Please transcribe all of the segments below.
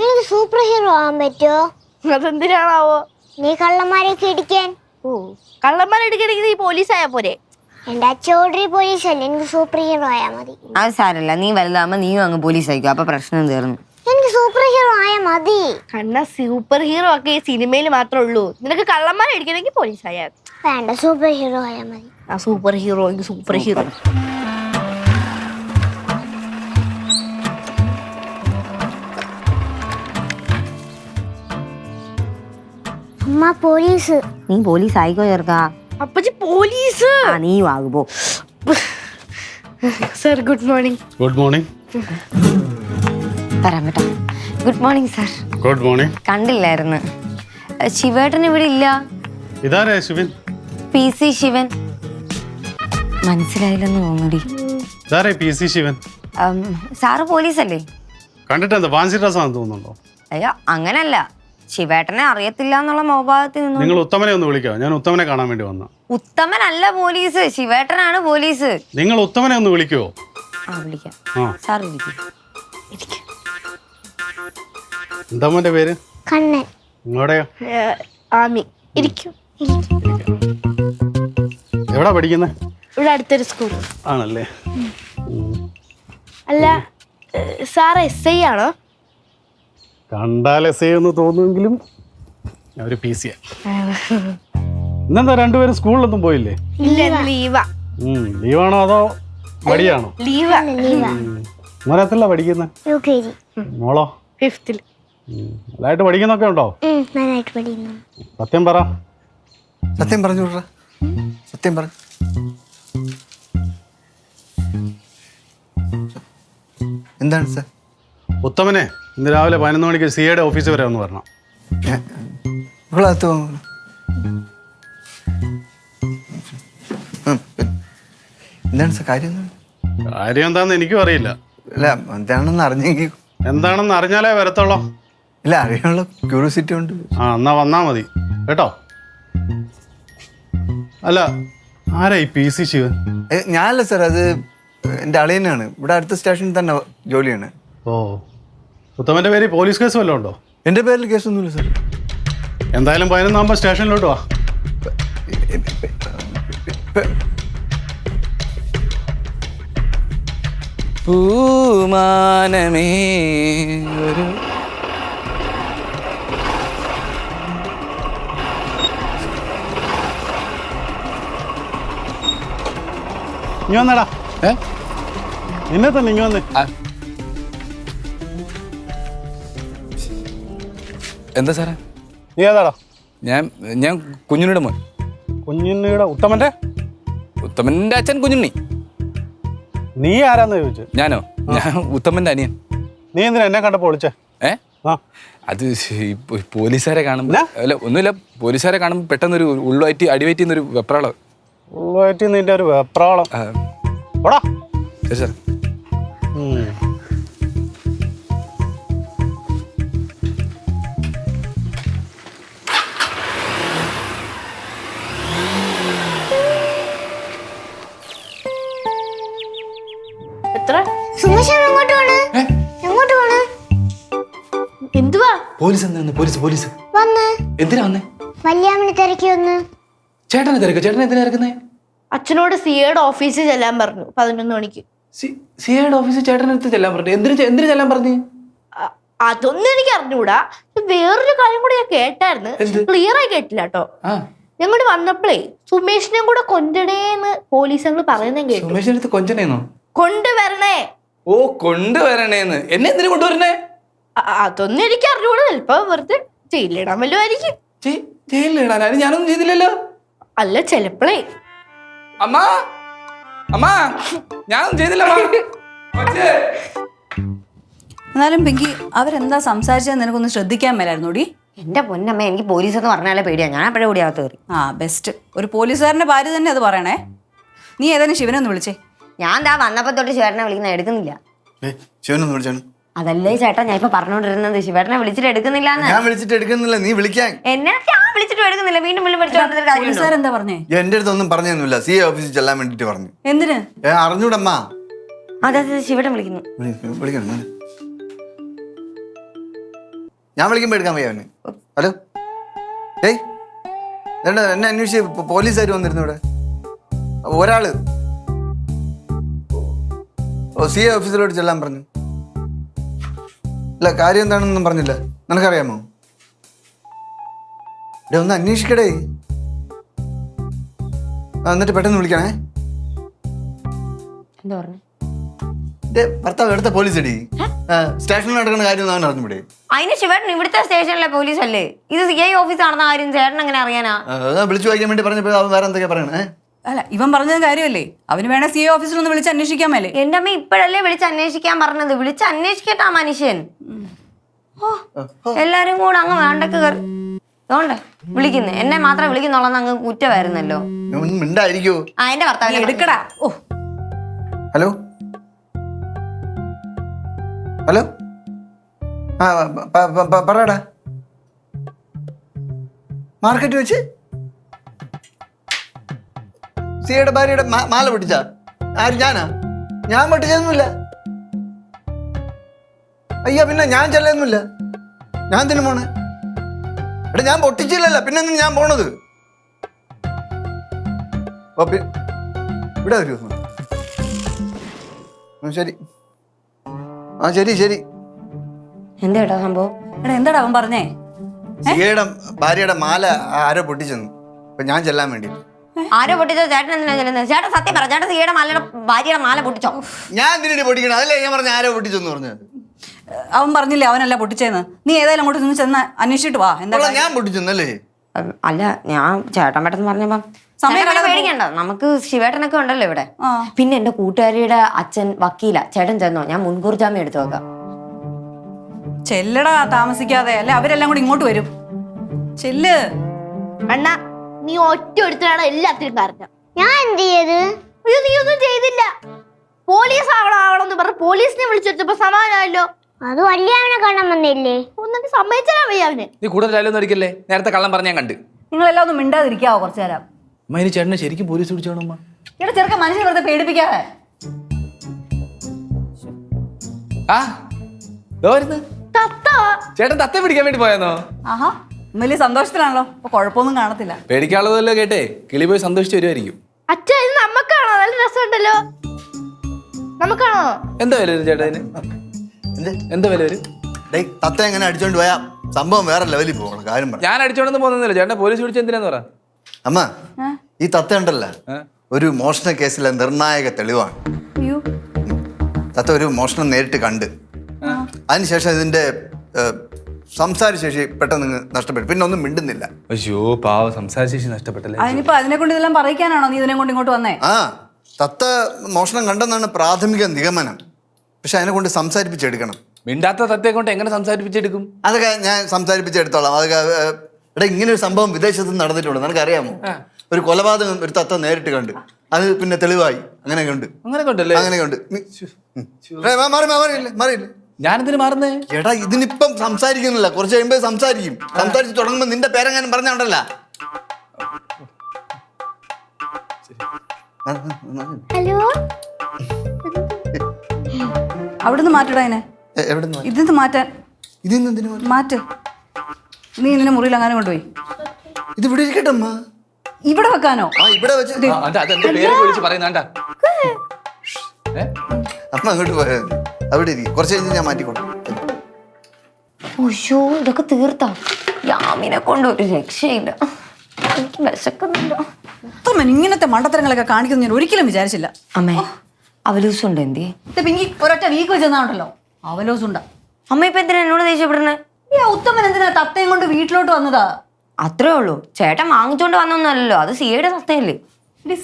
എനിക്ക് super hero ആവാൻ പറ്റുമോ? അതെന്തിനാണാവോ? നീ കള്ളന്മാരെയൊക്കെ ഇടിക്കാൻ. കള്ളന്മാരെടുക്കണെങ്കിൽ നീ പോലീസായാ പോരെ? എന്റെ അച്ചോടറി പോലീസല്ലേ, എനിക്ക് സൂപ്പർ ഹീറോ ആയാ മതി. അത് സാരല്ല, നീ വലുതാകുമ്പോ നീയും അങ്ങ് പോലീസ് ആയിക്കോ, അപ്പൊ പ്രശ്നം തീർന്നു. എനിക്ക് സൂപ്പർ ഹീറോ ആയാ മതി. കണ്ണ സൂപ്പർ ഹീറോ ഒക്കെ ഈ സിനിമയിൽ മാത്രമേ ഉള്ളൂ. നിനക്ക് കള്ളന്മാരെ അടിക്കണമെങ്കിൽ പോലീസായാ വേണ്ട, സൂപ്പർ ഹീറോ ആയാ മതി. ആ സൂപ്പർ ഹീറോ സൂപ്പർ ഹീറോ. അമ്മ പോലീസ്. നീ പോലീസ് ആയിക്കോ ചേർക്കാ. അപ്പച്ചി പോലീസ്. നീയും ആകുമ്പോ. Sir good morning. Good morning. തരാം കേട്ടോ. Good morning sir. Good morning. കണ്ടില്ലായിരുന്നു. ശിവേട്ടൻ ഇവിടെ ഇല്ല. ഇതാരാ ശിവൻ? PC ശിവൻ. മനസ്സിലായില്ലെന്ന് തോന്നുടി. ഇതാരാ PC ശിവൻ? സാറ് പോലീസല്ലേ? കണ്ടിട്ട് എന്താ ഫാൻസി ഡ്രസ് ആണെന്ന് തോന്നുന്നുണ്ടോ? അയ്യോ അങ്ങനല്ല, ശിവേട്ടനെ അറിയത്തില്ല എന്നുള്ള മോഭാഗത്തിൽ നിന്ന്. നിങ്ങൾ ഉത്തമനെ ഒന്ന് വിളിക്കാം, ഞാൻ ഉത്തമനെ കാണാൻ വേണ്ടി വന്ന. ഉത്തമനല്ല പോലീസ്, ശിവേട്ടനാണ് പോലീസ്. നിങ്ങൾ ഉത്തമനെ ഒന്ന് വിളിക്കുവോ? വിളിക്കാം. ആ സാർ ഇരിക്കും. എന്താ മോന്റെ പേര്? കണ്ണൻ. നിങ്ങളുടെയോ? ആമി. ഇരിക്കും. എവിടാ പഠിക്കുന്നത്? ഇവിടെ അടുത്തൊരു സ്കൂൾ ആണല്ലേ. അല്ല സാർ SI ആണോ? കണ്ടാൽ SI എന്ന് തോന്നുമെങ്കിലും ഞാൻ ഒരു PC യാ. ഇന്നെന്താ രണ്ടുപേരും സ്കൂളിലൊന്നും പോയില്ലേ? ഇല്ല, ലീവാ. ലീവാണോ അതോ മടിയാണോ? ലീവാ. മോനത്തില്ല പഠിക്കുന്നത്? UKG. മോളോ? 5th. നല്ലതായിട്ട് പഠിക്കുന്നൊക്കെ ഉണ്ടോ? നന്നായിട്ട് പഠിക്കുന്നു. സത്യം പറ. സത്യം പറഞ്ഞു വിട്ര. സത്യം പറ. എന്താണ് സാർ? ഉത്തമനെ ഇന്ന് രാവിലെ 11 മണിക്ക് CAയുടെ ഓഫീസിൽ വരെ ഒന്ന് പറഞ്ഞു. എന്താണ് സാർ കാര്യം? കാര്യം എന്താന്ന് എനിക്കും അറിയില്ല. അല്ല എന്താണെന്ന് അറിഞ്ഞെങ്കിൽ. എന്താണെന്ന് അറിഞ്ഞാലേ വരത്തുള്ളോ? ഇല്ല, അറിയാനുള്ള ക്യൂരിയോസിറ്റി ഉണ്ട്. എന്നാ വന്നാ മതി കേട്ടോ. അല്ല ആരാ ഈ PC ശിവൻ? ഞാനല്ല സാർ, അത് എൻ്റെ അളിയനാണ്. ഇവിടെ അടുത്ത സ്റ്റേഷനിൽ തന്നെ ജോലിയാണ്. ഓ, ഉത്തമന്റെ പേര് പോലീസ് കേസ് വല്ലതും ഉണ്ടോ? എൻ്റെ പേരിൽ കേസൊന്നുമില്ല സാർ. എന്തായാലും 11 സ്റ്റേഷനിലോട്ട് വാ. പൂമാനമേ ഒരു ഇനി വന്നടാ. നിന്നെ തന്നെ ഇനി വന്നേ. എന്താ സാറേ? നീ ഏതാടാ? ഞാൻ കുഞ്ഞുണ്ണിയുടെ മോൻ. കുഞ്ഞുണ്ണിയുടെ? ഉത്തമന്റെ അച്ഛൻ കുഞ്ഞുണ്ണി. നീ ആരാന്ന് ചോദിച്ചു. ഞാനോ? ഞാൻ ഉത്തമന്റെ അനിയൻ. നീ എന്തിനാ എന്നെ കണ്ടപ്പോ വിളിച്ചേ? അത് പോലീസുകാരെ കാണുമ്പോ അല്ല ഒന്നുമില്ല, പോലീസുകാരെ കാണുമ്പോ പെട്ടെന്നൊരു ഉള്ളുവയറ്റി അടിവയറ്റിന്നൊരു വെപ്രാളം. ഉള്ളുവയറ്റി നിന്റെ ഒരു വെപ്രാളം. ഓടാ. ശരി സാർ. എന്തുവാ? പോലീസ് പോലീസ് എന്തിനാ വന്നേ? വല്യാമ്മനെ തിരക്കി വന്ന്. ചേട്ടനെ തിരക്ക്. ചേട്ടനെ എന്തിനാ ഇറക്കുന്നേ? അച്ഛനോട് CAയുടെ ഓഫീസിൽ ചെല്ലാൻ പറഞ്ഞു 11 മണിക്ക്. CAയുടെ ഓഫീസിൽ ചേട്ടനെ അടുത്ത് ചെല്ലാൻ പറഞ്ഞു. എന്തിനു ചെല്ലാൻ പറഞ്ഞു? അതൊന്നും എനിക്ക് അറിഞ്ഞൂടാ. വേറൊരു കാര്യം കൂടി ഞാൻ കേട്ടായിരുന്നു. ക്ലിയർ ആയി കേട്ടില്ല കേട്ടോ. ഞങ്ങോട്ട് വന്നപ്പോഴേ സുമേഷിനെയും കൂടെ കൊണ്ടുവരണേന്ന് പോലീസ് പറയുന്നേ കേട്ടു. സുമേഷിന്റെ അടുത്ത് കൊഞ്ചനേന്നോ? കൊണ്ടുവരണേ. ഓ, കൊണ്ടുവരണേന്ന്. എന്നെ എന്തിനു കൊണ്ടുവരണേ? അതൊന്നും എനിക്ക് അറിഞ്ഞൂടാ. ചിലപ്പോ വെറുതെ ജയിലിടാൻ വല്ലതും ആയിരിക്കും. ജയിലിടാൻ? ഞാനൊന്നും ചെയ്തില്ലല്ലോ. അല്ല ചിലപ്പോഴേ. അമ്മാ അമ്മാ ഞാനൊന്നും ചെയ്തില്ല. എന്നാലും പിങ്കി അവരെന്താ സംസാരിച്ചത് നിനക്കൊന്ന് ശ്രദ്ധിക്കാൻ മേലായിരുന്നോടി? എന്റെ പൊന്നമ്മ, എനിക്ക് പോലീസ് എന്ന് പറഞ്ഞാലേ പേടിയാ. ഞാൻ അപ്പോഴേ കൂടി അകത്ത് കയറി. ബെസ്റ്റ്. ഒരു പോലീസുകാരന്റെ ഭാര്യ തന്നെ അത് പറയണേ. നീ ഏതായാലും ശിവനെ ഒന്ന് വിളിച്ചേ. ഞാൻ വന്നപ്പോ തൊട്ട് ശിവേട്ടനെ വിളിക്കുന്ന എടുക്കുന്നില്ല. ശിവനൊന്ന് വിളിച്ചാണ്. അതല്ലേ ചേട്ടാ ഞാൻ ഇപ്പൊ പറഞ്ഞോണ്ടിരുന്നത്. ശിവേട്ടനെ വിളിച്ചിട്ട് എടുക്കുന്നില്ല. ഞാൻ വിളിച്ചിട്ട് എടുക്കുന്നില്ല, നീ വിളിക്കാൻ. എന്നെ ഞാൻ വിളിച്ചിട്ട് എടുക്കുന്നില്ല. വീണ്ടും പോലീസുകാരെന്താ പറഞ്ഞേ? എന്റെ അടുത്ത് ഒന്നും പറഞ്ഞൊന്നുമില്ല. CA ഓഫീസിൽ ചെല്ലാൻ വേണ്ടിട്ട് പറഞ്ഞു. എന്തിന്? അറിഞ്ഞൂടമ്മ. അതെ ശിവേട്ടൻ വിളിക്കുന്നു. വിളിക്കണം. ഞാൻ വിളിക്കുമ്പോൾ എടുക്കാൻ വയ്യ അവന്. ഹലോ ഏയ് എന്താ എന്നെ അന്വേഷിച്ച് പോലീസുകാർ വന്നിരുന്നു ഇവിടെ. ഒരാള് CA ഓഫീസിലോട്ട് ചെല്ലാൻ പറഞ്ഞു. ഇല്ല കാര്യം എന്താണെന്നൊന്നും പറഞ്ഞില്ല. നിനക്കറിയാമോ? ഇവിടെ ഒന്ന് അന്വേഷിക്കടേ. എന്നിട്ട് പെട്ടെന്ന് വിളിക്കണേ. എന്താ പറഞ്ഞു? എന്റെ ഭർത്താവ് എടുത്ത പോലീസ് അടി സ്റ്റേഷനിൽ നടക്കുന്ന കാര്യം ഞാൻ അറിഞ്ഞൂടെ? അതിന് ശിവേട്ടൻ ഇവിടുത്തെ സ്റ്റേഷനിലെ പോലീസ് അല്ലേ? ഇത് CI ഓഫീസ് നടന്ന കാര്യം ചേട്ടൻ എങ്ങനെ അറിയാനാ? വിളിച്ചു വായിക്കാൻ വേണ്ടി പറഞ്ഞപ്പോ അവൻ വേറെ എന്തൊക്കെയാ പറയണേ? അല്ല ഇവൻ പറഞ്ഞത് കാര്യമല്ലേ, അവന് വേണേ CA ഓഫീസിൽ ഒന്ന് വിളിച്ച് അന്വേഷിക്കാൻ മേലെ. എന്റെ അമ്മ ഇപ്പോഴല്ലേ വിളിച്ച് അന്വേഷിക്കാൻ പറഞ്ഞത്. വിളിച്ച് അന്വേഷിക്കട്ടെ ആ മനുഷ്യൻ. എല്ലാരും കൂടെ അങ്ങ് വേണ്ടക്ക് കയറി അതുകൊണ്ടേ വിളിക്കുന്നേ. എന്നെ മാത്രം വിളിക്കുന്നുള്ളന്ന് അങ്ങ് കുറ്റമായിരുന്നല്ലോ. മിണ്ടായിരിക്കോ? ആ എന്റെ ഭർത്താവ് എടുക്കടാ. ഓ ഹലോ ഹലോ ആ പറയടാ. മാർക്കറ്റ് വെച്ച് സിയുടെ ഭാര്യയുടെ മാല പൊട്ടിച്ച ആര്? ഞാനാ? ഞാൻ പൊട്ടിച്ചൊന്നുമില്ല. അയ്യ പിന്നെ ഞാൻ ചെല്ലൊന്നുമില്ല. ഞാൻ എന്തിനു പോണേ? എടാ ഞാൻ പൊട്ടിച്ചില്ലല്ലോ, പിന്നെ ഞാൻ പോണത്. ഇവിടെ വരൂ. ശരി ആ ശരി ശരി. എന്താ സംഭവം? എടാ എന്താടാ അവൻ പറഞ്ഞേ? സിയുടെ ഭാര്യയുടെ മാല ആരോ പൊട്ടിച്ചെന്നു. അപ്പൊ ഞാൻ ചെല്ലാൻ വേണ്ടി. ആരോ പൊട്ടിച്ചോ? ചേട്ടൻ എന്തിനാ ചെല്ലുന്നത്? ചേട്ടൻ സത്യം പറ. ചേട്ടൻ CIയുടെ ഭാര്യയുടെ മാല പൊട്ടിച്ചോ? ഞാൻ എന്തിനാ പൊട്ടിക്കണം? അതല്ലേ ഞാൻ പറഞ്ഞ ആരോ പൊട്ടിച്ചെന്ന് പറഞ്ഞത്. അവൻ പറഞ്ഞില്ലേ അവനല്ല പൊട്ടിച്ചേന്ന്. നീ ഏതായാലും അങ്ങോട്ട് നിന്ന് ചെന്ന് അന്വേഷിച്ചിട്ട് വാ. എന്താ ഞാൻ പൊട്ടിച്ചെന്നല്ലേ? അല്ല ഞാൻ ചേട്ടൻ പെട്ടെന്ന് പറഞ്ഞപ്പോ പേടിക്കണ്ട, നമുക്ക് ശിവേട്ടനൊക്കെ ഉണ്ടല്ലോ ഇവിടെ. പിന്നെ എന്റെ കൂട്ടുകാരിയുടെ അച്ഛൻ വക്കീല. ചേട്ടൻ ചെന്നോ? ഞാൻ മുൻകൂർ ജാമ്യം എടുത്തു വെക്കാം. ചെല്ലടാ താമസിക്കാതെ, അല്ലെ അവരെല്ലാം കൂടി ഇങ്ങോട്ട് വരും. ചെല്ല്. അണ്ണാ നീ ഒറ്റ എടുത്തിട്ടാണ് എല്ലാത്തിനും കാരണം. ഞാൻ എന്ത് ചെയ്ത്? അയ്യോ നീ ഒന്നും ചെയ്തില്ല. പോലീസ് ആവണം പറഞ്ഞ് പോലീസിനെ വിളിച്ചെടുത്തപ്പോ സമാധാനമല്ലോ. അത് വലിയ അവനെ കാണാൻ വന്നില്ലേ? ഒന്നും സമ്മതിച്ചാ വയ്യ അവന്. നീ കൂടുതൽ ഡയലോഗ് അടിക്കല്ലേ. നേരത്തെ കള്ളം പറഞ്ഞ ഞാൻ കണ്ട്. നിങ്ങളെല്ലാം ഒന്ന് മിണ്ടാതിരിക്കാവോ കുറച്ചു നേരം? അമ്മ ഇനി ചേട്ടനെ ശരിക്കും പോലീസ് പിടിച്ചോണം അമ്മ. ഇവിടെ ചെറുക്കൻ മനുഷ്യനെ വെറുതെ പേടിപ്പിക്കാതെ. ആ വരുന്നു ചേട്ടൻ തത്ത പിടിക്കാൻ വേണ്ടി പോയെന്നോ? ആഹാ വലിയ സന്തോഷത്തിലാണല്ലോ. അപ്പൊ കുഴപ്പമൊന്നും കാണത്തില്ല. പേടിക്കാനുള്ളതല്ലോ കേട്ടേ. കിളി പോയി സന്തോഷിച്ച് വരുമായിരിക്കും. അച്ഛ ഇത് നമ്മക്കാണോ? നല്ല രസമുണ്ടല്ലോ. നമുക്കാണോ? എന്താ വില വരും ചേട്ടന്? എന്താ വില വരും? തത്ത എങ്ങനെ അടിച്ചോണ്ട് പോയാ സംഭവം വേറെ ലെവലിൽ പോകണം. കാര്യം പറ. ഞാൻ അടിച്ചോണ്ടൊന്നും പോകുന്നില്ല. ചേട്ടനെ പോലീസ് പിടിച്ച എന്തിനാന്ന് പറ. അമ്മ ഈ തത്ത ഉണ്ടല്ലോ ഒരു മോഷണ കേസിലെ നിർണായക തെളിവാണ്. അയ്യോ തത്ത ഒരു മോഷണം നേരിട്ട് കണ്ട് അതിനുശേഷം ഇതിന്റെ സംസാരശേഷി പെട്ടെന്ന് നഷ്ടപ്പെട്ടു. പിന്നെ ഒന്നും മിണ്ടുന്നില്ല. അയ്യോ പാവ സംസാരശേഷി നഷ്ടപ്പെട്ടല്ലേ. അതിനിപ്പോ അതിനെ കൊണ്ട് ഇതെല്ലാം പറയിക്കാനാണോ നീ ഇതിനെ കൊണ്ട് ഇങ്ങോട്ട് വന്നേ? ആ തത്ത മോഷണം കണ്ടെന്നാണ് പ്രാഥമിക നിഗമനം. പക്ഷെ അതിനെ കൊണ്ട് സംസാരിപ്പിച്ചെടുക്കണം. മിണ്ടാത്ത തത്തയെ കൊണ്ട് എങ്ങനെ സംസാരിപ്പിച്ചെടുക്കും? അതൊക്കെ ഞാൻ സംസാരിപ്പിച്ചെടുത്തോളാം. അതൊക്കെ എടാ ഇങ്ങനെ ഒരു സംഭവം വിദേശത്ത് നടന്നിട്ടുണ്ട്. നിനക്കറിയാമോ? ഒരു കൊലപാതകം ഒരു തത്ത നേരിട്ട് കണ്ട് അത് പിന്നെ തെളിവായി. അങ്ങനെയൊക്കെ ഉണ്ട്. അങ്ങനെയൊക്കെ ഉണ്ടല്ലേ? അങ്ങനെയൊക്കെ ഉണ്ട്. മാറിയില്ലേ? ഞാനെന്തിനു മാറുന്നേ? എടാ ഇതിനിപ്പം സംസാരിക്കുന്നില്ല. കുറച്ച് കഴിയുമ്പോ സംസാരിക്കും. സംസാരിച്ച് തുടങ്ങുമ്പോ നിന്റെ പേരെങ്ങാനും പറഞ്ഞോണ്ടല്ല. ഹലോ അവിടുന്ന് മാറ്റടാ അതിനെ. എവിടെ ഇതിന്ന് മാറ്റാൻ. ഇതിന്ന് മാറ്റ്. നീ ഇതിന്റെ മുറിയിൽ അങ്ങനെ കൊണ്ടുപോയി. ഇത് ഇവിടെ ഇരിക്കട്ടെ അമ്മ. ഇവിടെ വെക്കാനോ? ആ ഇവിടെ വെച്ച് അതെന്താ പേരൊക്കെ വിളിച്ച് പറയുന്നാണ്ടാ. അമ്മ അങ്ങോട്ട് പോയാ അവിടെ ഇരിക്കും. കുറച്ച് കഴിഞ്ഞ് ഞാൻ മാറ്റിക്കോളാം. ഉയ്യോ ഇതൊക്കെ തീർത്താ? യാമിനെ കൊണ്ട് ഒരു രക്ഷയില്ല. എനിക്ക് വിശക്കുന്നുണ്ടോ? ഉത്തമൻ ഇങ്ങനത്തെ മണ്ടത്തരങ്ങളൊക്കെ കാണിക്കുന്നു ഞാൻ ഒരിക്കലും വിചാരിച്ചില്ല. അമ്മേ അവലൂസുണ്ട് എന്തി? പിങ്കി ഒരൊറ്റ വീക്ക് വെച്ചെന്നാണല്ലോ അവലോസുണ്ട. അമ്മ ഇപ്പൊ എന്തിനാ എന്നോട് ദേഷ്യപ്പെടുന്നേ? ഈ ഉത്തമൻ എന്തിനാ തത്തയും കൊണ്ട് വീട്ടിലോട്ട് വന്നതാ? അത്രേ ഉള്ളൂ. ചേട്ടൻ വാങ്ങിച്ചോണ്ട് വന്നൊന്നുമല്ലല്ലോ. അത് CIയുടെ തത്തയല്ലേ.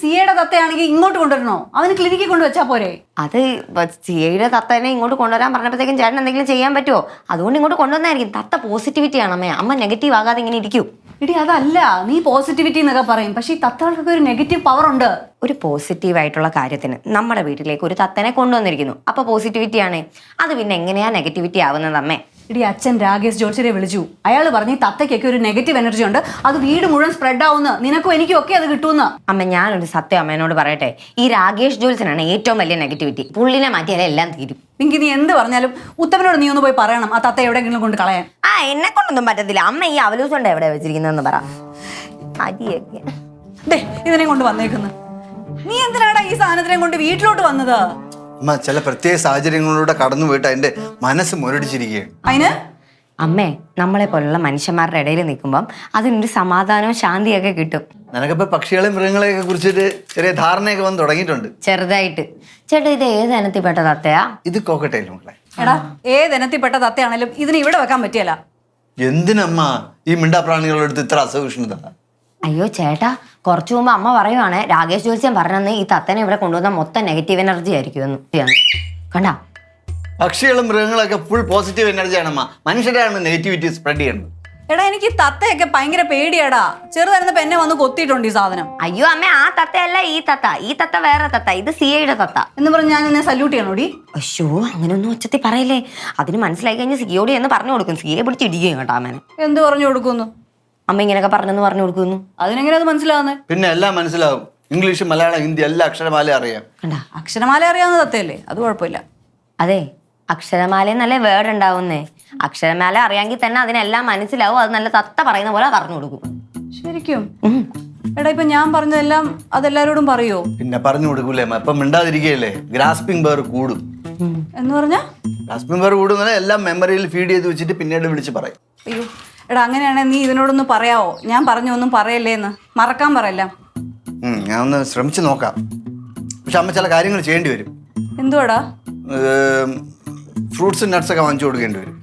സിയുടെ തത്തയാണെങ്കിൽ ഇങ്ങോട്ട് കൊണ്ടുവരണോ? അവന് ക്ലിനിക്കിൽ കൊണ്ടുവച്ചാ പോരെ? അത് CIയുടെ തത്തനെ ഇങ്ങോട്ട് കൊണ്ടുവരാൻ പറഞ്ഞപ്പോഴത്തേക്കും ചേട്ടൻ എന്തെങ്കിലും ചെയ്യാൻ പറ്റുമോ? അതുകൊണ്ട് ഇങ്ങോട്ട് കൊണ്ടുവന്നായിരിക്കും. തത്ത പോസിറ്റിവിറ്റി ആണ് അമ്മേ. അമ്മ നെഗറ്റീവ് ആകാതെ ഇങ്ങനെ ഇരിക്കൂ. ഇടി അതല്ല, നീ പോസിറ്റിവിറ്റി എന്നൊക്കെ പറയും, പക്ഷെ ഈ തത്തകൾക്കൊക്കെ ഒരു നെഗറ്റീവ് പവർ ഉണ്ട്. ഒരു പോസിറ്റീവ് ആയിട്ടുള്ള കാര്യത്തിന് നമ്മുടെ വീട്ടിലേക്ക് ഒരു തത്തനെ കൊണ്ടുവന്നിരിക്കുന്നു. അപ്പൊ പോസിറ്റിവിറ്റി ആണ്. അത് പിന്നെ എങ്ങനെയാ നെഗറ്റിവിറ്റി ആവുന്നത് അമ്മേ? ഇടി അച്ഛൻ രാകേഷ് ജോർജിനെ വിളിച്ചു. അയാൾ പറഞ്ഞു തത്തയ്ക്കൊക്കെ ഒരു നെഗറ്റീവ് എനർജി ഉണ്ട്, അത് വീട് മുഴുവൻ സ്പ്രെഡ് ആവുന്ന, നിനക്കും എനിക്കും ഒക്കെ അത് കിട്ടുമെന്ന്. അമ്മ ഞാനൊരു സത്യം അമ്മേനോട് പറയട്ടെ, ഈ രാകേഷ് ജോൽസനാണ് ഏറ്റവും വലിയ നെഗറ്റിവിറ്റി. പുള്ളിനെ മാറ്റിയാലേ എല്ലാം തീരും. പിങ്കി നീ എന്ത് പറഞ്ഞാലും ഉത്തമനോട് നീ ഒന്ന് പോയി പറയണം ആ തത്ത എവിടെയെങ്കിലും കൊണ്ട് കളയാൻ. എന്നെ കൊണ്ടൊന്നും പറ്റത്തില്ല. അമ്മ ഈ അവലൂസുണ്ട് എവിടെ വെച്ചിരിക്കുന്നതെന്ന് പറ. അരിയൊക്കെ ദേ ഇതിനെ കൊണ്ട് വന്നേക്കുന്നു. നീ എന്തിനാടാ ഈ സാധനത്തിനെ കൊണ്ട് വീട്ടിലോട്ട് വന്നത്? അമ്മ ചില പ്രത്യേക സാഹചര്യങ്ങളിലൂടെ കടന്നു പോയിട്ട് അതിന്റെ മനസ്സ് മുരടിച്ചിരിക്കുകയാണ്. അതിന് അമ്മേ, നമ്മളെ പോലുള്ള മനുഷ്യന്മാരുടെ ഇടയിൽ നിൽക്കുമ്പം അതിനൊരു സമാധാനവും ശാന്തിയൊക്കെ കിട്ടും. നിനക്കിപ്പോ പക്ഷികളെയും മൃഗങ്ങളെയൊക്കെ കുറിച്ചിട്ട് ചെറിയ ധാരണയൊക്കെ വന്ന് തുടങ്ങിയിട്ടുണ്ട്. ചെറുതായിട്ട്. ചേട്ടാ ഇത് ഏത് ഇനത്തിൽപ്പെട്ട തത്തയാ? ഇത് കോക്കട്ടയിലും മക്കളെ. എടാ ഏതിനത്തിൽപ്പെട്ട തത്തയാണേലും ഇതിന് ഇവിടെ വെക്കാൻ പറ്റിയല്ല. എന്തിനമ്മ ഈ മിണ്ടാപ്രാണികളുടെ അടുത്ത് ഇത്ര അസഹിഷ്ണുത? അയ്യോ ചേട്ടാ, കുറച്ചു മുമ്പ് അമ്മ പറയുവാണ് രാകേഷ് ജോത്സ്യൻ പറഞ്ഞെന്ന് ഈ തത്തനെ ഇവിടെ കൊണ്ടുവന്ന മൊത്തം നെഗറ്റീവ് എനർജി ആയിരിക്കും കണ്ടാ. പക്ഷികളും മൃഗങ്ങളൊക്കെ ഫുൾ പോസിറ്റീവ് എനർജിയാണമ്മ. മനുഷ്യരാണ് നെഗറ്റിവിറ്റി സ്പ്രെഡ് ചെയ്യുന്നത്. എടാ എനിക്ക് തത്തയൊക്കെ ഭയങ്കര പേടിയാടാ. ചെറുതായിരുന്നപ്പോ എന്നെ വന്ന് കൊത്തിയിട്ടുണ്ട് ഈ സാധനം. അയ്യോ അമ്മ, ആ തത്തയല്ല ഈ തത്ത. ഈ തത്ത വേറെ തത്ത, ഇത് സിയയുടെ തത്ത എന്ന് പറഞ്ഞ് ഞാൻ നിന്നെ സല്യൂട്ട് ചെയ്യണോടി? അയ്യോ അങ്ങനെയൊന്നും ഒച്ചത്തിൽ പറയല്ലേ. അതിന് മനസ്സിലായി കഴിഞ്ഞാൽ സിയോടി എന്ന് പറഞ്ഞു കൊടുക്കും. സിയെ പിടിച്ച് ഇടിക്കുകയും കേട്ടോ അമ്മേനെ. എന്ത് പറഞ്ഞു കൊടുക്കുന്നു? അമ്മ ഇങ്ങനെയൊക്കെ പറഞ്ഞെന്ന് പറഞ്ഞു കൊടുക്കുന്നു. അതിനെങ്ങനെ അത് മനസ്സിലാവുന്നേ? പിന്നെ എല്ലാം മനസ്സിലാവും. ഇംഗ്ലീഷ്, മലയാളം, ഹിന്ദി എല്ലാ അക്ഷരമാല അറിയാം. കണ്ടാ, അക്ഷരമാല അറിയാവുന്ന തത്തയല്ലേ, അത് കുഴപ്പമില്ല. അതെ, അക്ഷരമാല നല്ല വേർഡ് ഉണ്ടാവുന്നേ. അക്ഷരമാല അറിയാമെങ്കിൽ തന്നെ അതിനെല്ലാം മനസ്സിലാവും. അത് നല്ല തത്ത പറയുന്ന പോലെ പറഞ്ഞു കൊടുക്കും. ശരിക്കും? എടാ ഇപ്പൊ ഞാൻ പറഞ്ഞതെല്ലാം അതെല്ലാരോടും പറയോ? പിന്നെ പറഞ്ഞു കൊടുക്കൂലേ അമ്മ. ഇപ്പൊ മിണ്ടാതിരിക്കുകയല്ലേ, ഗ്രാസ്പിംഗ് പവർ കൂടും. എന്ന് പറഞ്ഞാ ഗ്രാസ്പിംഗ് പവർ കൂടുന്ന എല്ലാം മെമ്മറിയിൽ ഫീഡ് ചെയ്ത് വെച്ചിട്ട് പിന്നീട് വിളിച്ച് പറയും. അയ്യോ എടാ അങ്ങനെയാണെങ്കിൽ നീ ഇതിനോടൊന്ന് പറയാവോ? ഞാൻ പറഞ്ഞൊന്നും പറയല്ലേന്ന്, മറക്കാൻ പറയല്ല. ഞാൻ ഒന്ന് ശ്രമിച്ചു നോക്കാം. പക്ഷെ അമ്മ ചില കാര്യങ്ങൾ ചെയ്യേണ്ടി വരും. എന്തുവാടാ? ഫ്രൂട്ട്സും നട്ട്സ് ഒക്കെ വാങ്ങിച്ചു കൊടുക്കേണ്ടി വരും.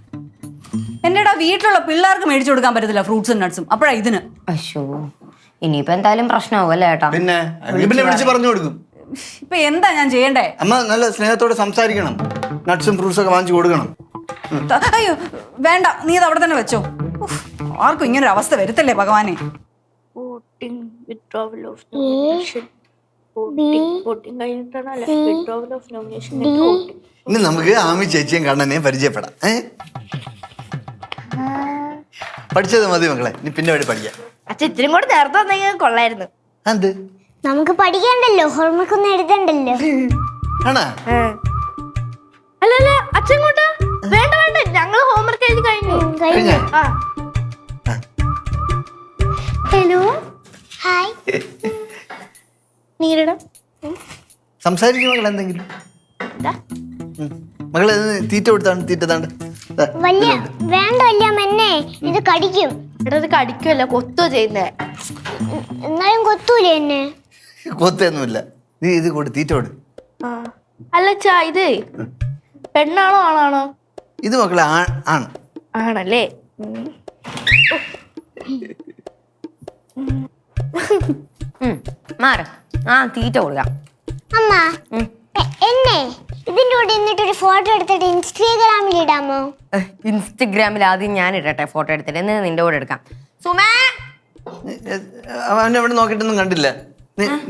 എന്റെടാ വീട്ടിലുള്ള പിള്ളേർക്ക് മേടിച്ചു കൊടുക്കാൻ പറ്റത്തില്ല ഫ്രൂട്ട്സും നട്ട്സും. അപ്പോഴാ ഇതിന്. അയ്യോ ഇനിയിപ്പോ എന്തായാലും പ്രശ്നമാവും അല്ലേ ചേട്ടാ? പിന്നെ വിളിച്ച് പറഞ്ഞു കൊടുക്കും. ഇപ്പൊ എന്താ ഞാൻ ചെയ്യണ്ടേ? അമ്മ നല്ല സ്നേഹത്തോടെ സംസാരിക്കണം. നട്ട്സും ഫ്രൂട്ട്സും ഒക്കെ വാങ്ങിച്ചു കൊടുക്കണം. അയ്യോ വേണ്ട, നീ അത് അവിടെ തന്നെ വെച്ചോ. ഉഫ്, ആർക്കും ഇങ്ങനൊരു അവസ്ഥ വരുത്തല്ലേ ഭഗവാനെ. ഇനി നമുക്ക് ആമി ചേച്ചിയും കണ്ണനെയും പരിചയപ്പെടാം. പഠിച്ചത് മതി മക്കളെ, ഇനി പിന്നെ വഴി പഠിക്കാം. അച്ഛൻ ഇത്തിരി കൂടെ നേരത്തെ വന്നെങ്കിൽ കൊള്ളായിരുന്നു. എന്ത് നമുക്ക് പഠിക്കണ്ടല്ലോ, ഹോംവർക്ക് ഒന്നും എഴുതണ്ടല്ലോ. ആണാ? അല്ല അല്ല അച്ഛൻ കൂട്ടാ. വേണ്ട വേണ്ട, ഞങ്ങള് ഹോംവർക്ക് എഴുതി കഴിഞ്ഞു. കഴിഞ്ഞോ? ആ ഹലോ ഹായ്. നീരിടം സംസാരിക്കും മക്കളെ എന്തെങ്കിലും. മകളെ തീറ്റ കൊടുത്താണ്. തീറ്റ താണ്ട് വലിയ വേണ്ട വലിയ മെന്നെ, ഇത് കടിക്കും. ഇവിടെ ഇത് കടിക്കുമല്ലോ, കൊത്തുക ചെയ്യുന്നേ. എന്നാലും കൊത്തൂലേ എന്നെ? കൊത്തൊന്നുമില്ല. നീ ഇത് കൊടു, തീറ്റ കൊടു. അല്ല ചാ, ഇത് പെണ്ണാണോ ആണാണോ? ഇത് മക്കളെ ആണ്. ആണല്ലേ. മാറ്. തീറ്റ കൊടുക്കാം. അമ്മ എന്നെ ഇതിന്റെ കൂടെ എന്നിട്ടൊരു ഫോട്ടോ എടുത്തിട്ട് ഇൻസ്റ്റാഗ്രാമിൽ ഇടാമോ? ഇൻസ്റ്റഗ്രാമിൽ ആദ്യം ഞാൻ ഇടട്ടെ ഫോട്ടോ എടുത്തിട്ട്, എന്നിട്ട് നിന്റെ കൂടെ എടുക്കാം. സുമേ, അവൻ എവിടെ നോക്കിയിട്ടൊന്നും കണ്ടില്ല.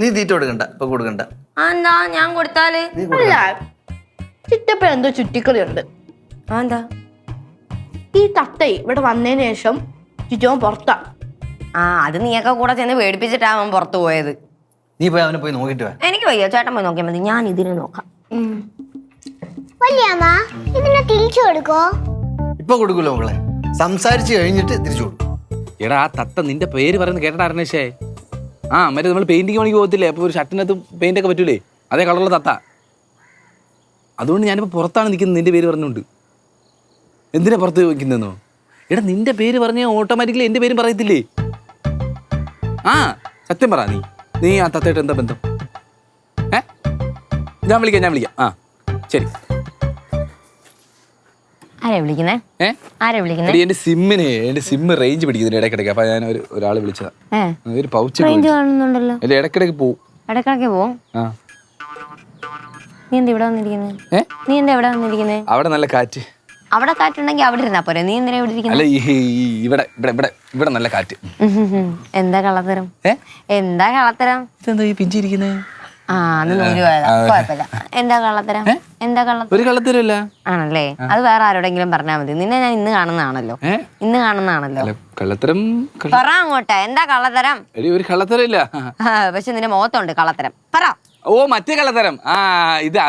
നീ തീറ്റ കൊടുക്കണ്ട, ഇപ്പൊ കൊടുക്കണ്ട. എന്താ ഞാൻ കൊടുത്താല്? അല്ല ചിറ്റപ്പ എന്തോ ചുറ്റിക്കളി ഉണ്ട്. എന്താ? ഈ തത്തൈ ഇവിടെ വന്നതിന് ശേഷം ചുറ്റോൻ പുറത്താ. അത് നീയൊക്കെ കൂടെ ചെന്ന് പേടിപ്പിച്ചിട്ടാ അവൻ പുറത്തു പോയത്. നീ പോയി അവനെ പോയി നോക്കിട്ട് വാ. എനിക്ക് വയ്യ, ചേട്ടൻ പോയി നോക്കിയാൽ മതി. ഞാൻ ഇതിന് നോക്കാം. വല്യമ്മ ഇതിനെ തിരിച്ചു കൊടുക്കോ? ഇപ്പൊ കൊടുക്കൂല്ലോ മക്കളെ, സംസാരിച്ച് കഴിഞ്ഞിട്ട് തിരിച്ചു കൊടുക്കും. എടാ ആ തത്ത നിന്റെ പേര് പറയുന്നത് കേട്ടാ അരണേഷേ? മറ്റേ നമ്മൾ പെയിന്റിങ് പണിക്ക് പോകത്തില്ലേ, അപ്പോൾ ഒരു ഷർട്ടിനകത്ത് പെയിന്റ് ഒക്കെ പറ്റൂലേ, അതേ കളറുള്ള തത്ത. അതുകൊണ്ട് ഞാനിപ്പോൾ പുറത്താണ് നിൽക്കുന്നത് നിന്റെ പേര് പറഞ്ഞുകൊണ്ട്. എന്തിനാ പുറത്ത് വയ്ക്കുന്നതെന്നോ? എടാ നിന്റെ പേര് പറഞ്ഞാൽ ഓട്ടോമാറ്റിക്കലി എൻ്റെ പേരും പറയത്തില്ലേ? സത്യം പറ, നീ ആ തത്തയായിട്ട് എന്താ ബന്ധം? ഞാൻ വിളിക്കാം. ശരി. ആരാ വിളിക്കുന്നേ? ആരാ വിളിക്കുന്നേ? എന്റെ സിമ്മ് റേഞ്ച് പിടിക്കുന്നുണ്ട് ഇടയ്ക്കിടയ്ക്ക്. അപ്പൊ ഞാൻ ഒരാള് വിളിച്ചതാ. ഒരു പൗച്ച് കാണുന്നുണ്ടല്ലോ. അല്ല ഇടയ്ക്കിടയ്ക്ക് പോവും. ഇടയ്ക്കിടയ്ക്ക് പോവും. നീ എന്താ ഇവിടെ വന്നിരിക്കുന്നേ? അവിടെ നല്ല കാറ്റ്. അവിടെ കാറ്റുണ്ടെങ്കിൽ അവിടെ ഇരുന്നാ പോരെ. നീ എന്തിനാ ഇവിടെ ഇരിക്കുന്നത്? അല്ല ഇവിടെ ഇവിടെ ഇവിടെ ഇവിടെ നല്ല കാറ്റ്. എന്താ കളത്തരം? എന്താ കളത്തരം? ഇതെന്താ ഈ പിഞ്ചിരിക്കുന്നേ? ആ അന്ന് നൂല് പോയതാ. കുഴപ്പമില്ല. എന്താ കള്ളത്തരം? എന്താ കള്ളത്തരം? ഒരു കള്ളത്തരമില്ല. ആണല്ലേ? അത് വേറെ ആരോടെങ്കിലും പറഞ്ഞാൽ മതി. നിന്നെ ഞാൻ ഇന്ന് കാണുന്നതാണല്ലോ. ഇന്ന് കാണുന്നതാണല്ലോ. കള്ളത്തരം പറ അങ്ങോട്ടെ, എന്താ കള്ളത്തരം? ഒരു കള്ളത്തരമില്ല. പക്ഷെ നിന്റെ മുഖത്തുണ്ട് കള്ളത്തരം. പറ. ഓ മറ്റേ കള്ളത്തരം.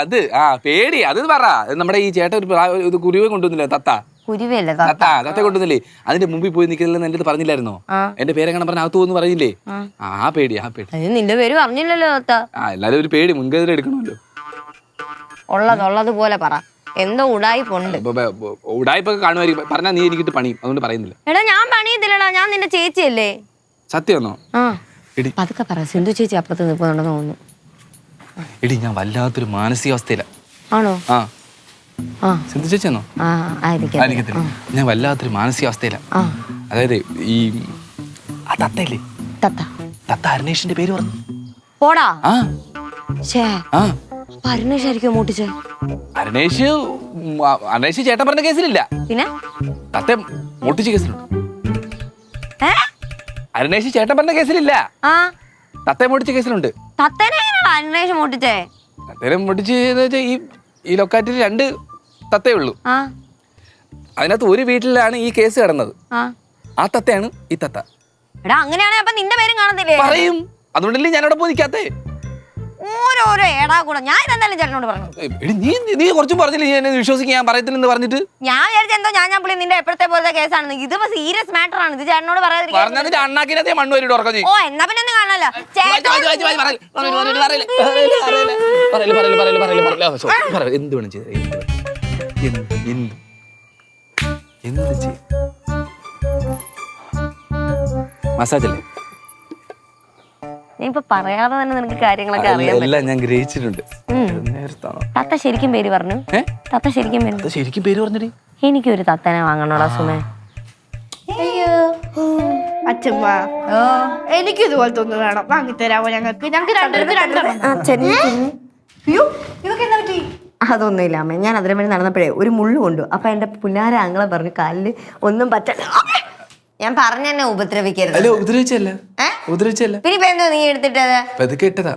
അത് പേടി അത് പറ. നമ്മുടെ ഈ ചേട്ടൻ ഒരു കുരുവ കൊണ്ടുവന്നില്ലേ തത്ത? കുരുവല്ലേ? തത്ത കൊണ്ടുവന്നില്ലേ? അതിന്റെ മുമ്പിൽ പോയി നിൽക്കുന്നില്ലെന്ന് എന്റെ അടുത്ത് പറഞ്ഞില്ലായിരുന്നോ? എന്റെ പേരെങ്ങനെ പറഞ്ഞ അകത്ത് പോകുന്നു പറഞ്ഞില്ലേ? ആ പേടി. നിന്റെ പേര് പറഞ്ഞില്ലല്ലോ തത്ത. എല്ലാരും ഒരു പേടി മുൻകരുതൽ എടുക്കണമല്ലോ. ഉള്ളതുപോലെ പറ. എന്തോ ഉടായിപ്പുണ്ട്. ഉടായിപ്പൊക്കെ കാണുമായിരിക്കും. പറഞ്ഞാ നീ എനിക്കിട്ട് പണിയും, അതുകൊണ്ട് പറയുന്നില്ല. എടാ ഞാൻ പണിയത്തില്ലടാ, ഞാൻ നിന്റെ ചേച്ചിയല്ലേ. സത്യമൊന്നോ? പതുക്കെ പറ. സിന്ധു ചേച്ചി അപ്പുറത്ത് നിൽക്കുന്നുണ്ടെന്ന് തോന്നുന്നു. എടി ഞാൻ വല്ലാത്തൊരു മാനസികാവസ്ഥയില. ആണോ? സിന്ധു ചേച്ചിയാണോ? ആയിരിക്കത്തില്ല. ഞാൻ വല്ലാത്തൊരു മാനസികാവസ്ഥയില. അതായത് ഈ തത്തയില്ലേ, തത്ത അരുണേഷിന്റെ പേര് പറഞ്ഞു. പോടാ. അരുണേഷ് ചേട്ടൻ പറഞ്ഞ കേസിലില്ല. പിന്നെ തത്ത മോട്ടിച്ച കേസിലുണ്ട്. അരുണേഷ് ചേട്ടൻ പറഞ്ഞ കേസിലില്ല. തത്തയെ മോട്ടിച്ച കേസിലുണ്ട്. അന്വേഷണം മോട്ടിച്ചേ? തത്തേനെ മോട്ടിച്ച് ഈ ലൊക്കാലിറ്റിയിൽ 2 തത്തേ ഉള്ളൂ. അതിനകത്ത് ഒരു വീട്ടിലാണ് ഈ കേസ് കിടന്നത്. ആ തത്തയാണ് ഈ തത്ത. എടാ അങ്ങനെയാണെങ്കിൽ അപ്പൊ നിന്റെ പേരും കാണത്തില്ലേ? പറയും. അതുകൊണ്ടല്ലേ ഞാനവിടെ പോയി നിൽക്കാത്തേ. ഓരോരോ ഏടാ കൂടെ. ഞാൻ എന്തായാലും ചേട്ടനോട് പറഞ്ഞു. നീ കുറച്ചും പറഞ്ഞില്ലേ ഞാൻ വിശ്വസിക്കാൻ ഞാൻ പറയത്തില്ലെന്ന് പറഞ്ഞിട്ട്? ഞാൻ വിചാരിച്ച എന്തോ ഞാൻ പുള്ളി നിന്റെ എപ്പോഴത്തെ പോലത്തെ കേസാണ്. ഇതിപ്പോ സീരിയസ് മാറ്റർ ആണ്. ഇത് ചേട്ടനോട് പറയാതിരിക്കാൻ അണ്ണാക്കിനകത്തെ മണ്ണ് വരും ഉറക്കം. ഓ എന്നാ പിന്നെ ഒന്നും കാണാനല്ലോ. എന്ത് വേണം ചെയ്ത എന്ത് ചെയ്യും? മസാജ് അല്ലേ? ഇപ്പൊ പറയാതെ തന്നെ നിനക്ക് കാര്യങ്ങളൊക്കെ അറിയാം. എല്ലാം ഞാൻ ഗ്രഹിച്ചിട്ടുണ്ട്. തത്ത ശരിക്കും പേര് പറഞ്ഞു? തത്ത ശരിക്കും പേര് പറഞ്ഞടി. എനിക്കൊരു തത്തനെ വാങ്ങണോടാ സുമേ. അച്ഛമ്മ എനിക്ക് ഇതുപോലത്തെ ഒന്ന് വേണം, വാങ്ങിത്തരാമോ? ഞങ്ങൾക്ക് 2 അതൊന്നുമില്ല അമ്മ. ഞാൻ അതിനെ വേണ്ടി നടന്നപ്പോഴേ ഒരു മുള്ളു കൊണ്ടു. അപ്പൊ എന്റെ പുന്നാര ആങ്ങളെ പറഞ്ഞു കാലില് ഒന്നും പറ്റില്ല. ഞാൻ പറഞ്ഞ എന്നെ ഉപദ്രവിക്കരുത്. ഉപദ്രവിച്ചല്ല. പിന്നെ എന്തോ നീ എടുത്തിട്ടത്? കേട്ടതാ.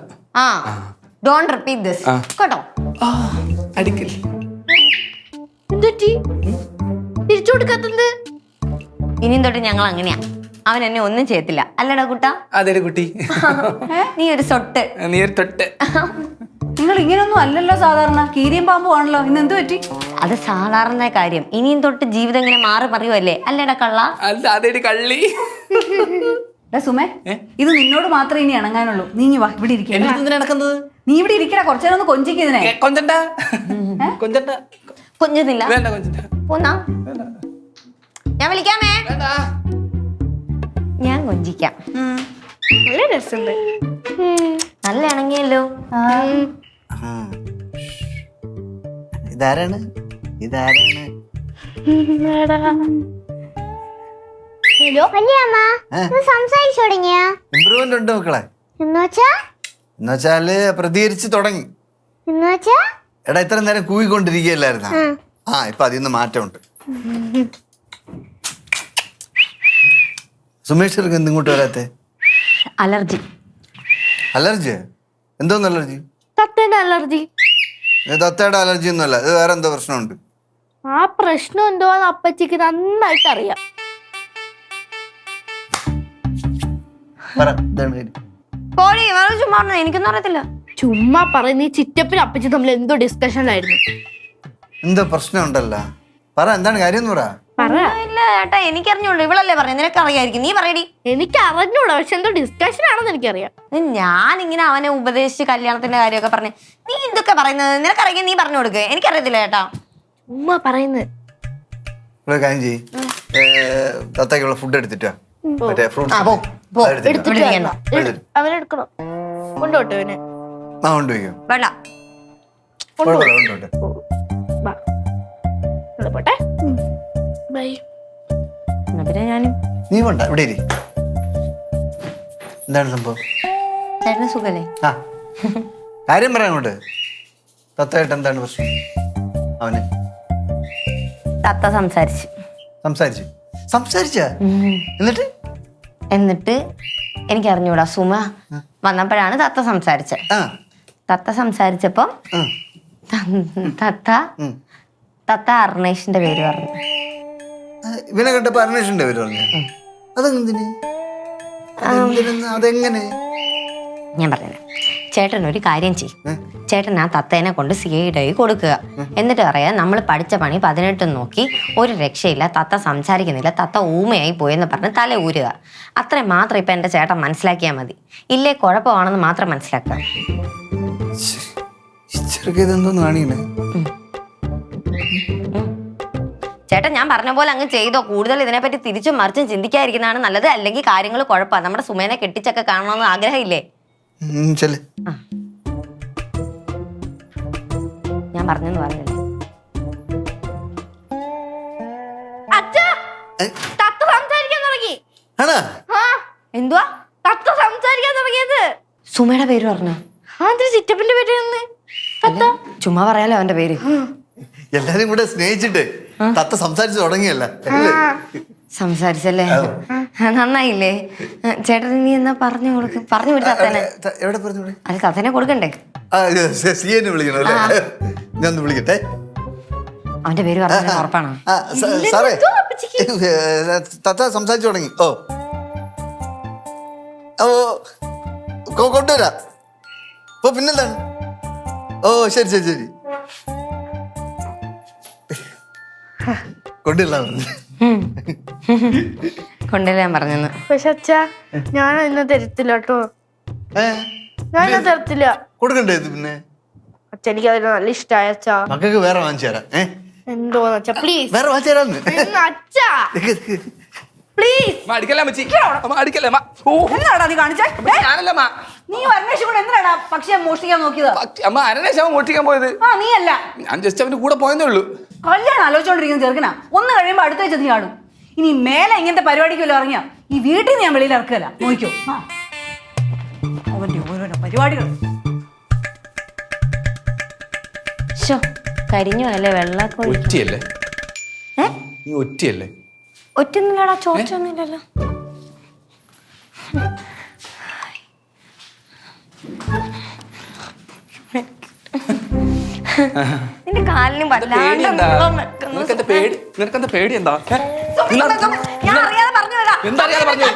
ഡോണ്ട് റിപ്പീറ്റ് ദിസ് കേട്ടോ. തിരിച്ചു കൊടുക്കാത്തത്? ഇനിയും തൊട്ട് ഞങ്ങൾ അങ്ങനെയാ. അവൻ എന്നെ ഒന്നും ചെയ്യത്തില്ല. അല്ലടാ കുട്ടാ? അതെ കുട്ടി. നീ ഒരു തൊട്ട്. നിങ്ങൾ ഇങ്ങനെയൊന്നും അല്ലല്ലോ സാധാരണ. കീരിയും പാമ്പും ആണല്ലോ. ഇന്ന് എന്ത് പറ്റി? അത് സാധാരണ കാര്യം. ഇനിയും തൊട്ട് ജീവിതം ഇങ്ങനെ മാറി പറയുമല്ലേ? അല്ലേടാ കള്ള? കള്ളി. സുമേ, ഇത് നിന്നോട് മാത്രമേ ഇനി ഇണങ്ങാനുള്ളൂ. നീ വാ, ഇവിടെ ഇരിക്കണ. നീ ഇവിടെ ഇരിക്കണ. കുറച്ചേരം ഒന്ന് കൊഞ്ചിക്കുന്നതിനെ. കൊഞ്ചുന്നില്ല. പോന്നാ ഞാൻ വിളിക്കാമേ. ഞാൻ കൊഞ്ചിക്കാം. നല്ല രസമുണ്ട്. നല്ല ഇണങ്ങിയല്ലോ. ഇതാരാണ്? ഹലോ വല്യമ്മ, സംസാരിച്ചു തുടങ്ങിയാ? ഇമ്പ്രൂവ്മെന്റ് ഉണ്ട് മക്കളെ. എന്നുവെച്ചാല് പ്രതികരിച്ച് തുടങ്ങി. എടാ ഇത്ര നേരം കൂവിക്കൊണ്ടിരിക്കുകയല്ലായിരുന്ന? ഇപ്പൊ അതിന്ന് മാറ്റമുണ്ട്. സുമേഷ് എന്തിങ്ങോട്ട് വരാത്തെ? അലർജി. എന്തോന്ന് അലർജി? തത്തേന്റെ അലർജി. തത്തയുടെ അലർജി ഒന്നുമല്ല. ഇത് വേറെ എന്തോ പ്രശ്നമുണ്ട്. ആ പ്രശ്നം എന്തോന്ന് അപ്പച്ചിക്ക് നന്നായിട്ട് അറിയാം. എനിക്കൊന്നും അറിയത്തില്ല. ചുമ്മാ പറയുന്ന ഈ ചിറ്റപ്പിന് അപ്പച്ചി തമ്മിൽ എന്തോ ഡിസ്കഷനിലായിരുന്നു. എന്തോ പ്രശ്നം ഉണ്ടല്ലോ. പറ, എന്താണ് കാര്യം എന്ന് പറ. ഇല്ല ചേട്ടാ, എനിക്കറിഞ്ഞൂടാ. ഇവളല്ലേ പറഞ്ഞു, നിനക്ക് അറിയായിരിക്കും. നീ പറയടി. എനിക്ക് അറിഞ്ഞൂടാ, പക്ഷെ എന്തോ ഡിസ്കഷൻ ആണെന്ന് എനിക്കറിയാം. ഞാനിങ്ങനെ അവനെ ഉപദേശിച്ച് കല്യാണത്തിന്റെ കാര്യമൊക്കെ പറഞ്ഞു. നീ ഇതൊക്കെ പറയുന്നത് നിനക്കറിയാം, നീ പറഞ്ഞു കൊടുക്ക്. എനിക്കറിയത്തില്ല ചേട്ടാ. ഉമ്മ പറയുന്നത്. കാര്യം ചെയ്യ്, തത്തക്കുള്ള ഫുഡ് എടുത്തിട്ടാ. അവനെടുക്കണം. കൊണ്ടോട്ടെ അവനെ. കൊണ്ടുപോയിക്കോ. വേണ്ട. പോട്ടെ. ബൈ. പിന്നെ ഞാനും. നീ വേണ്ട, ഇവിടെ ഇരി. എന്താണ് സംഭവം? ചേട്ടന് സുഖല്ലേ? കാര്യം പറയാം അങ്ങോട്ട്. തത്തയായിട്ട് എന്താണ് പ്രശ്നം? അവന് തത്ത സംസാരിച്ച എന്നിട്ട് എനിക്കറിഞ്ഞൂടാ. സുമ വന്നപ്പോഴാണ് തത്ത സംസാരിച്ചത്. തത്ത സംസാരിച്ചപ്പം തത്ത അർണേഷിന്റെ പേര് പറഞ്ഞു. ഇവനെ കണ്ടപ്പോ അന്വേഷിന്റെ പേര് പറഞ്ഞു. അതെന്തിന്? അതെങ്ങനെ? ഞാൻ പറഞ്ഞത്, ചേട്ടൻ ഒരു കാര്യം ചെയ്യും. ചേട്ടൻ ആ തത്തേനെ കൊണ്ട് CID കൊടുക്കുക. എന്നിട്ട് പറയാം, നമ്മൾ പഠിച്ച പണി 18 നോക്കി, ഒരു രക്ഷയില്ല, തത്ത സംസാരിക്കുന്നില്ല, തത്ത ഊമയായി പോയെന്ന് പറഞ്ഞ് തല ഊരുക. അത്രയും മാത്രം ഇപ്പൊ എന്റെ ചേട്ടൻ മനസ്സിലാക്കിയാൽ മതി. ഇല്ലേ കുഴപ്പമാണെന്ന് മാത്രം മനസ്സിലാക്കുക. ചേട്ടൻ ഞാൻ പറഞ്ഞ പോലെ അങ്ങ് ചെയ്തോ. കൂടുതൽ ഇതിനെപ്പറ്റി തിരിച്ചും മറിച്ചും ചിന്തിക്കാതിരിക്കുന്നതാണ് നല്ലത്. അല്ലെങ്കിൽ കാര്യങ്ങൾ കുഴപ്പമാണ്. നമ്മുടെ സുമേനെ കെട്ടിച്ചൊക്കെ കാണണമെന്ന് ആഗ്രഹമില്ലേ? ഞാൻ പറഞ്ഞെന്ന് പറഞ്ഞില്ലേ? തത്ത സംസാരിക്കാൻ തുടങ്ങി. എന്തുവാ തത്ത സംസാരിക്കാൻ തുടങ്ങിയത്? സുമയുടെ പേര് പറഞ്ഞോ? ചിറ്റപ്പന്റെ പേര് ചുമ്മാ പറയാലോ അവന്റെ പേര്. എല്ലാരും കൂടെ സ്നേഹിച്ചിട്ട് തത്ത സംസാരിച്ചു തുടങ്ങിയല്ല. സംസാരിച്ചല്ലേ? നന്നായില്ലേ? ചേട്ടൻ നീ എന്നാ പറഞ്ഞു കൊടുക്ക്. പറഞ്ഞു വിട് തത്തേനെ. എവിടെ പറഞ്ഞു? അത് തത്തേനെ കൊടുക്കണ്ടേ? വിളിക്കണോ അല്ലേ? ഞാൻ ഒന്ന് വിളിക്കട്ടെ. അവന്റെ പേര് പറഞ്ഞ ഉറപ്പാണോ? സാറേ, തത്ത സംസാരിച്ചു തുടങ്ങി. കൊണ്ടുവരാ. ഓ പിന്നെന്താണ്? ഓ ശരി ശരി ശരി, കൊണ്ടുവരാ. കൊണ്ടുവരാൻ പറഞ്ഞെന്ന്. പക്ഷെ അച്ഛാ, ഞാൻ ഇന്ന് തരത്തില്ല കേട്ടോ. ഞാൻ തരത്തില്ല. കൊടുക്കണ്ടേ ഇത്? പിന്നെ അച്ഛ എനിക്ക് അതിന് നല്ല ഇഷ്ടമായ അച്ഛാ. മക്കൾക്ക് വേറെ വാങ്ങിച്ചു തരാം. എന്തോന്ന് അച്ഛാ, പ്ലീസ്. വേറെ വാങ്ങിച്ചു തരാന്ന്. അച്ഛാ പ്ലീസ്. എന്താടാ നീ കാണിച്ചേ? നീ അന്വേഷിച്ചു കൂടെ എന്തിനാടാ പക്ഷിയെ മോഷ്ടിക്കാൻ നോക്കിയത്? അമ്മ അരണേശാമ മോഷ്ടിക്കാൻ പോയത് നീ അല്ല. ഞാൻ ജസ്റ്റ് അവന്റെ കൂടെ പോയെന്നേ ഉള്ളൂ. കല്യാണം ആലോചിച്ചോണ്ടിരിക്കുന്ന ചെറുക്കനാ. ഒന്ന് കഴിയുമ്പോ അടുത്ത വെച്ച് നീ കാണും. ഇനി മേലെ ഇങ്ങനത്തെ പരിപാടിക്കല്ലോ ഇറങ്ങിയ ഈ വീട്ടിൽ നിന്ന് ഞാൻ വെളിയിൽ ഇറക്കല. നോക്കിയോ അവന്റെ ഓരോരോ പരിപാടികൾ. കരിഞ്ഞു അല്ലേ? വെള്ളമൊക്കെ ഒറ്റയല്ലേ? നീ ഒറ്റയല്ലേ? ഒറ്റൊന്നുമില്ലടാ, ചോദിച്ചൊന്നുമില്ലല്ലോ. നിന്റെ കാലിനും നിനക്കെന്താ പേടി? എന്താ ഞാൻ അറിയാതെ പറഞ്ഞു. എന്താ അറിയാതെ പറഞ്ഞു?